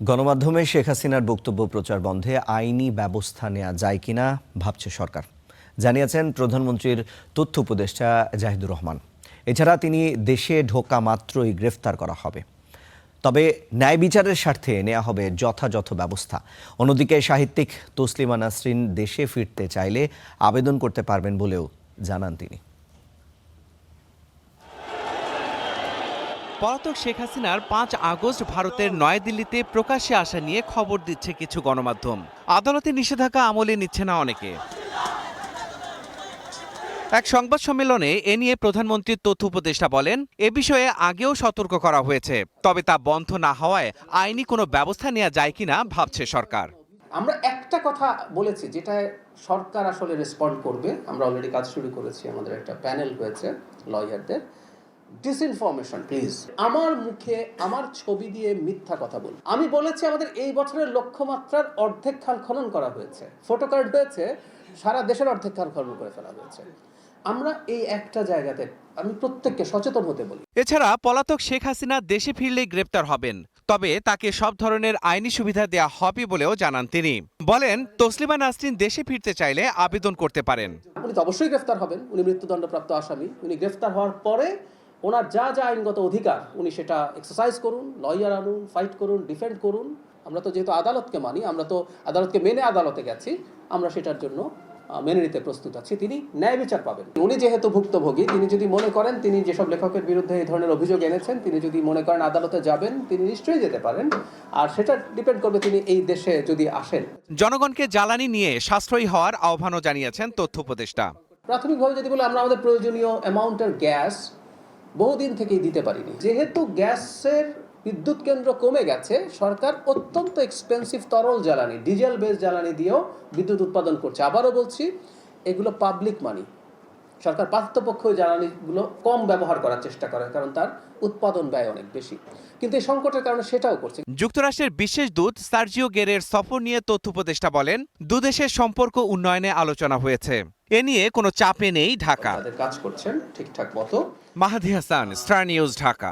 গণমাধ্যমে শেখ হাসিনার বক্তব্য প্রচার বন্ধে আইনি ব্যবস্থা নেওয়া যায় কিনা ভাবছে সরকার, জানিয়েছেন প্রধানমন্ত্রীর তথ্য উপদেষ্টা জাহিদুর রহমান। এছাড়া তিনি দেশে ঢোকা মাত্রই গ্রেফতার করা হবে, তবে ন্যায় বিচারের স্বার্থে নেওয়া হবে যথাযথ ব্যবস্থা। অন্যদিকে সাহিত্যিক তসলিমা নাসরিন দেশে ফিরতে চাইলে আবেদন করতে পারবেন বলেও জানান তিনি। পলাতক শেখ হাসিনার ৫ আগস্ট ভারতের নয়াদিল্লিতে প্রকাশ্যে আসা নিয়ে খবর দিচ্ছে কিছু গণমাধ্যম। আদালতের নিষেধাজ্ঞা আমলে নিচ্ছে না অনেকে। এক সংবাদ সম্মেলনে এ নিয়ে প্রধানমন্ত্রীর তথ্য উপদেষ্টা বলেন, এ বিষয়ে আগেও সতর্ক করা হয়েছে, তবে তা বন্ধ না হওয়ায় আইনি কোনো ব্যবস্থা নেওয়া যায় কিনা ভাবছে সরকার। আমরা একটা কথা বলেছি যেটা সরকার আসলে রেসপন্ড করবে। আমরা অলরেডি কাজ শুরু করেছি, আমাদের একটা প্যানেল হয়েছে লয়ারদের। ডিসইনফরমেশন প্লিজ, আমার মুখে আমার ছবি দিয়ে মিথ্যা কথা বল। আমি বলেছি আমাদের এই বছরের লক্ষ্যমাত্রার অর্ধেক খাল খনন করা হয়েছে, ফটোকার্ড হয়েছে, সারা দেশের অর্ধেক খাল খনন করে ফেলা হয়েছে। আমরা এই একটা জায়গাতে আমি প্রত্যেককে সচেতন হতে বলি। এছাড়া পলাতক শেখ হাসিনা দেশে ফিরলেই গ্রেপ্তার হবেন, তবে তাকে সব ধরনের আইনি সুবিধা দেয়া হবে বলেও জানান তিনি। বলেন, তসলিমা নাসরিন দেশে ফিরতে চাইলে আবেদন করতে পারেন। উনি তো অবশ্যই গ্রেফতার হবেন, উনি মৃত্যুদণ্ডপ্রাপ্ত আসামি। উনি গ্রেফতার হওয়ার পরে ওনার যা যা আইনগত অধিকার উনি সেটা এক্সারসাইজ করুন, লয়ার আনুন, ফাইট করুন, ডিফেন্ড করুন। আমরা তো যেহেতু আদালতকে মানি, আমরা তো আদালতকে মেনে আদালতে গেছি, আমরা সেটার জন্য মেনে নিতে প্রস্তুত আছি। তিনি ন্যায় বিচার পাবেন। উনি যেহেতু ভুক্তভোগী, তিনি যদি মনে করেন, তিনি যেসব লেখকের বিরুদ্ধে এই ধরনের অভিযোগ এনেছেন, তিনি যদি মনে করেন আদালতে যাবেন, তিনি নিশ্চয়ই যেতে পারেন। আর সেটা ডিপেন্ড করবে তিনি এই দেশে যদি আসেন। জনগণকে জ্বালানি নিয়ে সাশ্রয়ী হওয়ার আহ্বানও জানিয়েছেন তথ্য উপদেষ্টা। প্রাথমিকভাবে যদি বলে, আমরা আমাদের প্রয়োজনীয় অ্যামাউন্টের গ্যাস বহুদিন থেকেই দিতে পারিনি। যেহেতু গ্যাসের বিদ্যুৎ কেন্দ্র কমে গেছে, সরকার অত্যন্ত এক্সপেন্সিভ তরল জ্বালানি, ডিজেল বেস জ্বালানি দিয়েও বিদ্যুৎ উৎপাদন করছে। আবারও বলছি, এগুলো পাবলিক মানি। সরকার পার্থপক্ষ জ্বালানিগুলো কম ব্যবহার করার চেষ্টা করে, কারণ তার উৎপাদন ব্যয় অনেক বেশি। কিন্তু এই সংকটের কারণে সেটাও করছে। যুক্তরাষ্ট্রের বিশেষ দূত সার্জিও গেরের সফর নিয়ে তথ্য উপদেষ্টা বলেন, দুদেশের সম্পর্ক উন্নয়নে আলোচনা হয়েছে। এ নিয়ে কোনো চাপে নেই ঢাকা। তাদের কাজ করছেন ঠিকঠাক মতো। মাহাদি হাসান, স্টার নিউজ, ঢাকা।